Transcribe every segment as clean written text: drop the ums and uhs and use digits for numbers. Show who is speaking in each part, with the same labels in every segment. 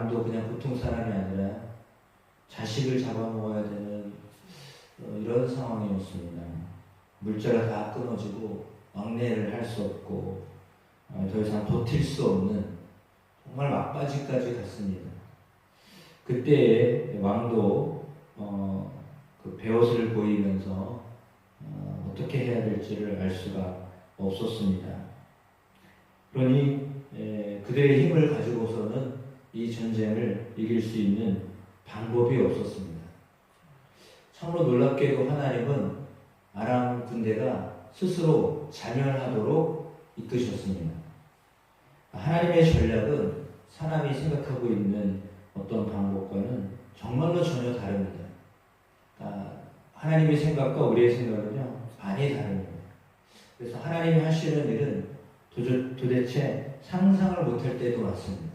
Speaker 1: 왕도 그냥 보통 사람이 아니라 자식을 잡아먹어야 되는 이런 상황이었습니다. 물자가 다 끊어지고 왕래를 할 수 없고 더 이상 버틸 수 없는 정말 막바지까지 갔습니다. 그때 왕도 그 베옷을 보이면서 어떻게 해야 될지를 알 수가 없었습니다. 그러니 그들의 힘을 가지고서는 이 전쟁을 이길 수 있는 방법이 없었습니다. 참으로 놀랍게도 하나님은 아람 군대가 스스로 자멸하도록 이끄셨습니다. 하나님의 전략은 사람이 생각하고 있는 어떤 방법과는 정말로 전혀 다릅니다. 하나님의 생각과 우리의 생각은요, 많이 다릅니다. 그래서 하나님이 하시는 일은 도대체 상상을 못할 때도 많습니다.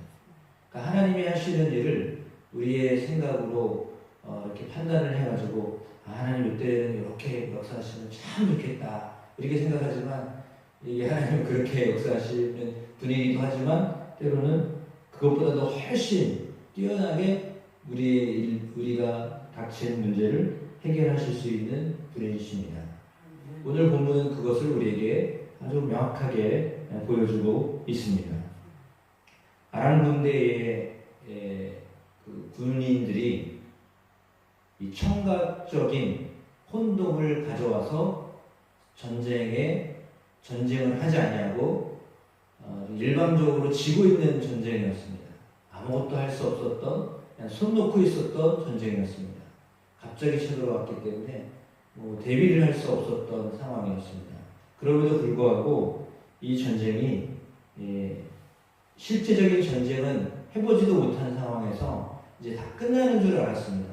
Speaker 1: 하나님이 하시는 일을 우리의 생각으로 이렇게 판단을 해가지고 하나님 이때는 이렇게 역사하시면 참 좋겠다 이렇게 생각하지만 이게 하나님은 그렇게 역사하시는 분이기도 하지만 때로는 그것보다도 훨씬 뛰어나게 우리가 닥친 문제를 해결하실 수 있는 분이십니다. 오늘 본문은 그것을 우리에게 아주 명확하게 보여주고 있습니다. 아람 군대의 그 군인들이 이 청각적인 혼동을 가져와서 전쟁을 하지 아니하고 일방적으로 지고 있는 전쟁이었습니다. 아무것도 할 수 없었던, 그냥 손 놓고 있었던 전쟁이었습니다. 갑자기 쳐들어왔기 때문에 대비를 할 수 없었던 상황이었습니다. 그럼에도 불구하고 이 전쟁이 실제적인 전쟁은 해보지도 못한 상황에서 이제 다 끝나는 줄 알았습니다.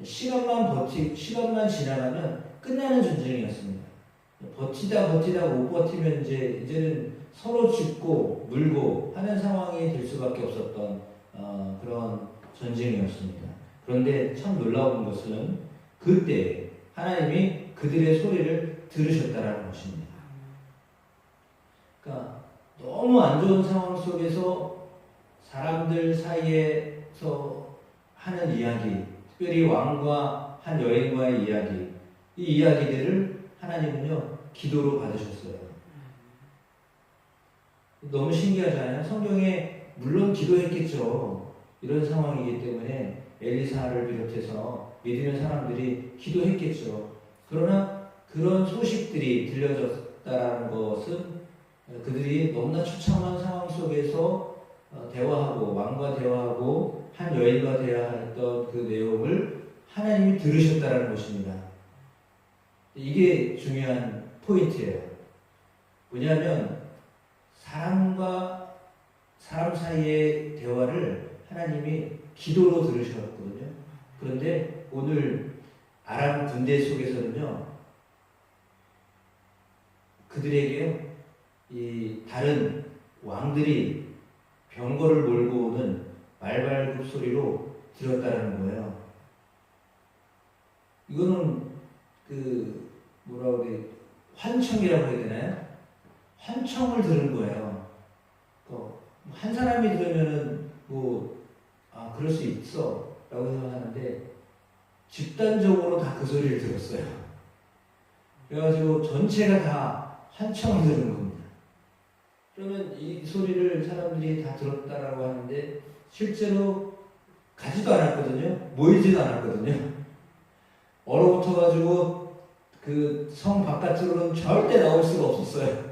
Speaker 1: 시간만 지나가면 끝나는 전쟁이었습니다. 버티다 못 버티면 이제는 서로 죽고 물고 하는 상황이 될 수밖에 없었던 그런 전쟁이었습니다. 그런데 참 놀라운 것은 그때 하나님이 그들의 소리를 들으셨다라는 것입니다. 그러니까 너무 안 좋은 상황 속에서 사람들 사이에서 하는 이야기, 특별히 왕과 한 여인과의 이야기, 이 이야기들을 하나님은요 기도로 받으셨어요. 너무 신기하잖아요. 성경에 물론 기도했겠죠. 이런 상황이기 때문에 엘리사를 비롯해서 믿는 사람들이 기도했겠죠. 그러나 그런 소식들이 들려졌다는 것은 그들이 너무나 처참한 상황 속에서 대화하고 왕과 대화하고 한 여인과 대화했던 그 내용을 하나님이 들으셨다는 것입니다. 이게 중요한 포인트예요. 왜냐하면 사람과 사람 사이의 대화를 하나님이 기도로 들으셨거든요. 그런데 오늘 아람 군대 속에서는요, 그들에게요, 이 다른 왕들이 병거를 몰고 오는 말발굽 소리로 들었다는 거예요. 이거는 환청이라고 해야 되나요? 환청을 들은 거예요. 한 사람이 들으면은 그럴 수 있어 라고 생각하는데 집단적으로 다 그 소리를 들었어요. 그래가지고 전체가 다 환청을 들은 겁니다. 그러면 이 소리를 사람들이 다 들었다라고 하는데 실제로 가지도 않았거든요. 모이지도 않았거든요. 얼어붙어가지고 그 성 바깥으로는 절대 나올 수가 없었어요.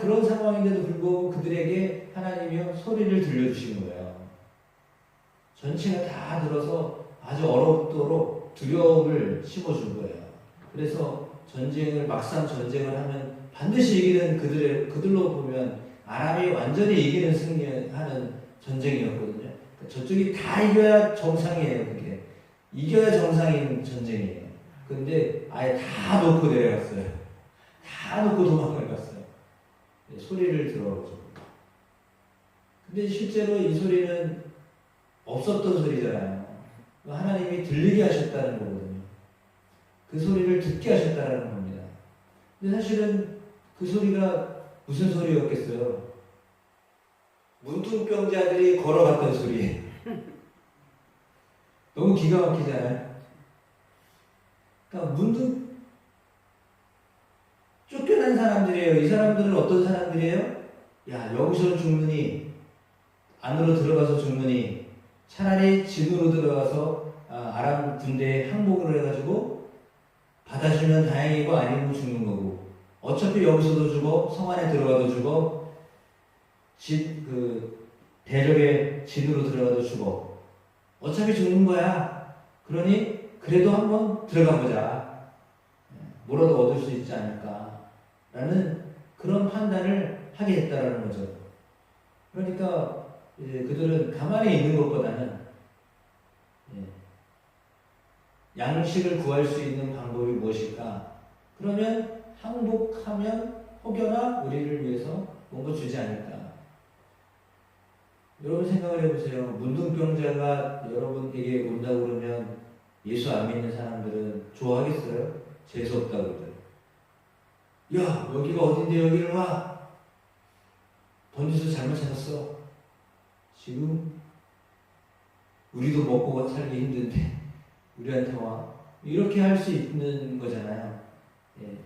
Speaker 1: 그런 상황인데도 불구하고 그들에게 하나님이 소리를 들려주신 거예요. 전체가 다 들어서 아주 얼어붙도록 두려움을 심어준 거예요. 그래서 막상 전쟁을 하면 반드시 이기는 그들로 보면 아람이 완전히 이기는 승리하는 전쟁이었거든요. 저쪽이 다 이겨야 정상이에요. 그게 이겨야 정상인 전쟁이에요. 그런데 아예 다 놓고 내려갔어요. 다 놓고 도망을 갔어요. 소리를 들어보죠. 근데 실제로 이 소리는 없었던 소리잖아요. 하나님이 들리게 하셨다는 거거든요. 그 소리를 듣게 하셨다는 겁니다. 근데 사실은 그 소리가 무슨 소리였겠어요? 문둥병자들이 걸어갔던 소리예요. 너무 기가 막히잖아요. 그러니까 쫓겨난 사람들이에요. 이 사람들은 어떤 사람들이에요? 야, 여기서 죽느니, 안으로 들어가서 죽느니, 차라리 진으로 들어가서 아람 군대에 항복을 해가지고 받아주면 다행이고 아니면 죽는 거고, 어차피 여기서도 죽어, 성 안에 들어가도 죽어, 대적의 진으로 들어가도 죽어. 어차피 죽는 거야. 그러니 그래도 한번 들어가 보자. 뭐라도 얻을 수 있지 않을까. 라는 그런 판단을 하게 됐다라는 거죠. 그러니까 이제 그들은 가만히 있는 것보다는 양식을 구할 수 있는 방법이 무엇일까? 그러면 항복하면 혹여나 우리를 위해서 뭔가 주지 않을까? 여러분 생각을 해보세요. 문둥병자가 여러분에게 온다고 그러면 예수 안 믿는 사람들은 좋아하겠어요? 재수없다고 그러더라고요. 야, 여기가 어딘데 여기를 와? 번지수 잘못 찾았어. 지금 우리도 먹고 살기 힘든데 우리한테 와. 이렇게 할 수 있는 거잖아요. 예.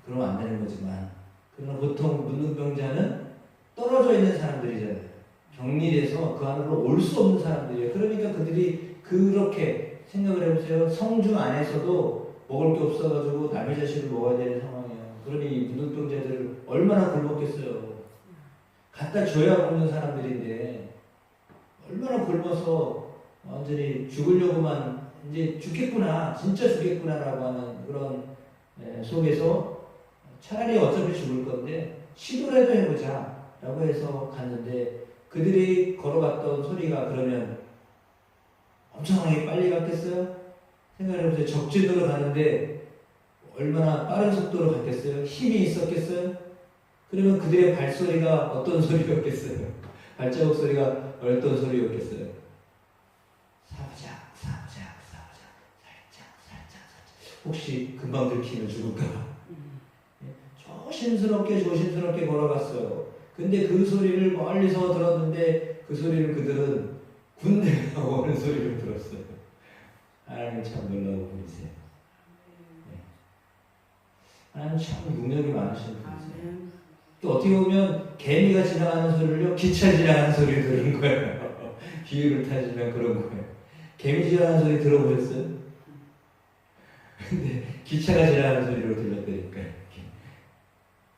Speaker 1: 그러면 안 되는 거지만, 그러나 보통 문둥병자는 떨어져 있는 사람들이잖아요. 격리돼서 그 안으로 올 수 없는 사람들이에요. 그러니까 그들이 그렇게 생각을 해보세요. 성중 안에서도 먹을 게 없어가지고 남의 자식을 먹어야 되는 상황이에요. 그러니 문둥병자들을 얼마나 굶었겠어요. 갖다 줘야 먹는 사람들인데 얼마나 굶어서 완전히 죽으려고만, 이제 죽겠구나, 진짜 죽겠구나라고 하는 그런 속에서 차라리 어차피 죽을 건데 시도라도 해보자 라고 해서 갔는데, 그들이 걸어갔던 소리가 그러면 엄청나게 빨리 갔겠어요? 생각해보세요. 적진으로 가는데 얼마나 빠른 속도로 갔겠어요? 힘이 있었겠어요? 그러면 그들의 발소리가 어떤 소리였겠어요? 발자국 소리가 어떤 소리였겠어요? 사부작, 사부작, 사부작, 살짝. 혹시 금방 들키면 죽을까봐. 조심스럽게 걸어갔어요. 근데 그 소리를 멀리서 들었는데 그 소리를 그들은 군대가 오는 소리를 들었어요. 하나님 참 놀라운 분이세요. 하나님 참 능력이 많으신 분이세요. 또 어떻게 보면 개미가 지나가는 소리를요, 기차 지나가는 소리를 들은 거예요. 비유를 타시면 그런 거예요. 개미 지나가는 소리 들어보셨어요? 근데 기차가 지나가는 소리로 들렸다니까요.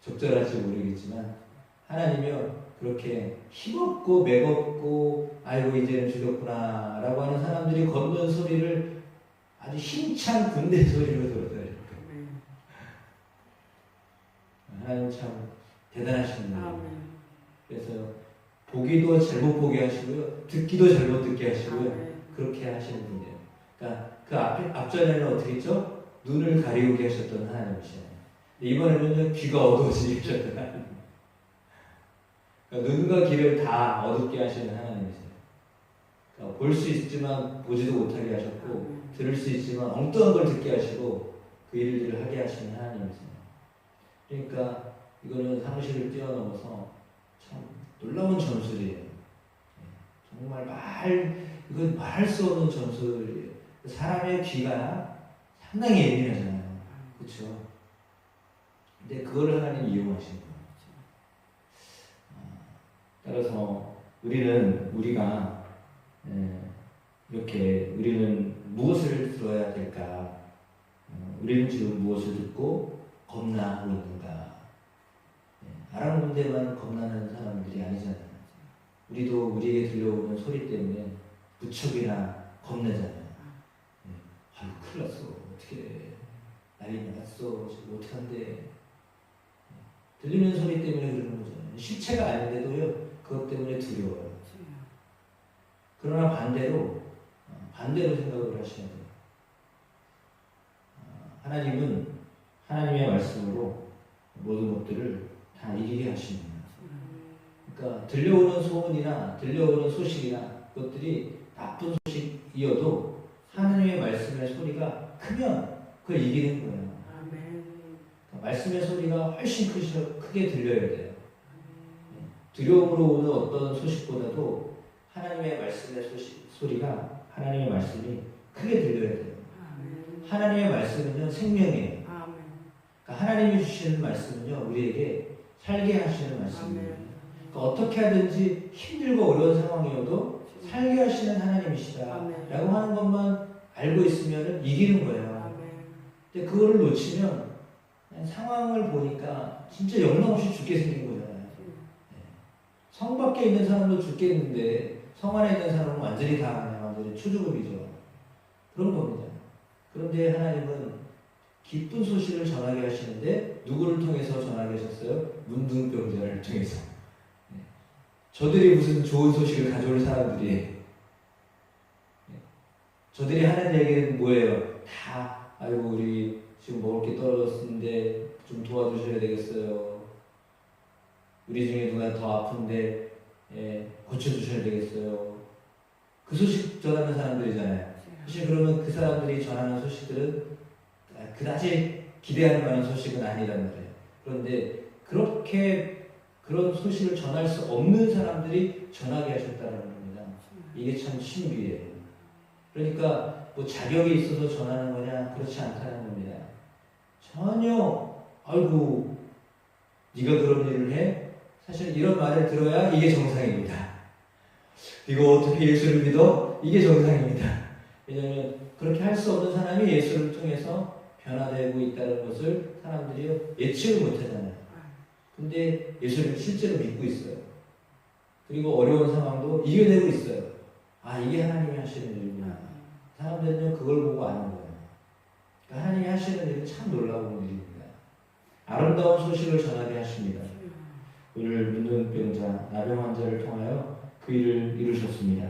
Speaker 1: 적절할지 모르겠지만 하나님이요, 그렇게 힘없고 맥없고 아이고 이제는 죽였구나 라고 하는 사람들이 걷는 소리를 아주 힘찬 군대 소리로 들었다니까요. 하나님 참 대단하신 분이에요. 그래서 보기도 잘못 보게 하시고요, 듣기도 잘못 듣게 하시고요, 그렇게 하시는 분이에요. 그러니까 그 앞전에는 어떻게 했죠? 눈을 가리우게 하셨던 하나님이시잖아요. 이번에는 귀가 어두워지게 하셨던 하나님. 그러니까 눈과 귀를 다 어둡게 하시는 하나님이세요. 그러니까 볼 수 있지만 보지도 못하게 하셨고, 들을 수 있지만 엉뚱한 걸 듣게 하시고 그 일들을 하게 하시는 하나님이세요. 그러니까 이거는 상식을 뛰어넘어서 참 놀라운 전술이에요. 정말 이건 말할 수 없는 전술이에요. 사람의 귀가 상당히 예민하잖아요. 그렇죠? 근데 그걸 하나님 이용하신 거예요. 따라서 우리가 이렇게 우리는 무엇을 들어야 될까? 우리는 지금 무엇을 듣고 겁나하고 있는가? 아람 군대만 겁나는 사람들이 아니잖아요. 우리도 우리에게 들려오는 소리 때문에 무척이나 겁내잖아요. 아유, 큰일 났어. 어떻게 난리 났어. 지금 어떡한데. 들리는 소리 때문에 그러는 거잖아요. 실체가 아닌데도요, 그것 때문에 두려워요. 그러나 반대로 생각을 하셔야 돼요. 하나님은 하나님의 말씀으로 모든 것들을 다 이기게 하십니다. 그러니까 들려오는 소문이나 들려오는 소식이나 그것들이 나쁜 소식이어도 하나님의 말씀의 소리가 크면 그걸 이기는 거예요. 그러니까 말씀의 소리가 훨씬 크게 들려야 돼요. 두려움으로 오는 어떤 소식보다도 하나님의 말씀의 소리가 하나님의 말씀이 크게 들려야 돼요. 하나님의 말씀은요 생명이에요. 그러니까 하나님이 주시는 말씀은요 우리에게 살게 하시는 말씀입니다. 그러니까 어떻게 하든지 힘들고 어려운 상황이어도 살게 하시는 하나님이시다 라고 하는 것만 알고 있으면 이기는 거예요. 근데 그거를 놓치면 상황을 보니까 진짜 영락없이 죽게 생긴 거잖아요. 성 밖에 있는 사람도 죽겠는데 성 안에 있는 사람은 완전히 다 그냥 완전히 초주급이죠. 그런 겁니다. 그런데 하나님은 기쁜 소식을 전하게 하시는데 누구를 통해서 전하게 하셨어요? 문둥병자를 통해서. 저들이 무슨 좋은 소식을 가져올 사람들이 저들이 하는 얘기는 뭐예요? 다 아이고 우리 지금 먹을 게 떨어졌는데 좀 도와주셔야 되겠어요. 우리 중에 누가 더 아픈데 고쳐주셔야 되겠어요. 그 소식 전하는 사람들이잖아요. 사실 그러면 그 사람들이 전하는 소식들은 그다지 기대할 만한 소식은 아니란 말이에요. 그런데 그렇게 그런 소식을 전할 수 없는 사람들이 전하게 하셨다는 겁니다. 이게 참 신비해요. 그러니까 뭐 자격이 있어서 전하는 거냐 그렇지 않다는 겁니다. 전혀 아이고 네가 그런 일을 해? 사실 이런 말을 들어야 이게 정상입니다. 이거 어떻게 예수를 믿어? 이게 정상입니다. 왜냐하면 그렇게 할 수 없는 사람이 예수를 통해서 변화되고 있다는 것을 사람들이 예측을 못하잖아요. 근데 예수를 실제로 믿고 있어요. 그리고 어려운 상황도 이겨내고 있어요. 아 이게 하나님이 하시는 일이구나. 사람들은 그걸 보고 아는 거예요. 그러니까 하나님이 하시는 일은 참 놀라운 일입니다. 아름다운 소식을 전하게 하십니다. 오늘 문둥병자, 나병 환자를 통하여 그 일을 이루셨습니다.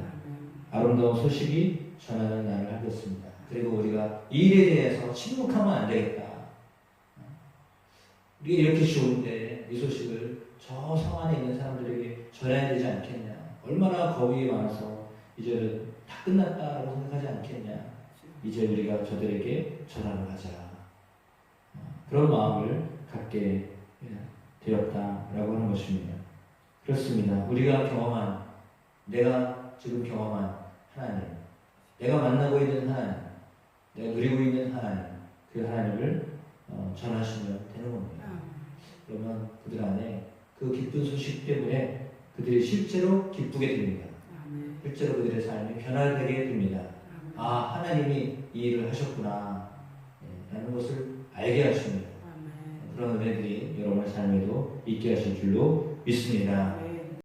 Speaker 1: 아름다운 소식이 전하는 날을 하겠습니다. 그리고 우리가 이 일에 대해서 침묵하면 안 되겠다. 우리가 이렇게 좋은데 이 소식을 저 성 안에 있는 사람들에게 전해야 되지 않겠냐. 얼마나 겁이 많아서 이제는 다 끝났다라고 생각하지 않겠냐. 이제 우리가 저들에게 전하러 가자. 그런 마음을 갖게 되었다라고 하는 것입니다. 그렇습니다. 우리가 경험한, 내가 지금 경험한 하나님, 내가 만나고 있는 하나님, 내가 누리고 있는 하나님, 그 하나님을 전하시면 되는 겁니다. 그러면 그들 안에 그 기쁜 소식 때문에 그들이 실제로 기쁘게 됩니다. 실제로 그들의 삶이 변화되게 됩니다. 아, 하나님이 이 일을 하셨구나 라는 것을 알게 하십니다. 그런 은혜들이 여러분의 삶에도 있게 하실 줄로 믿습니다.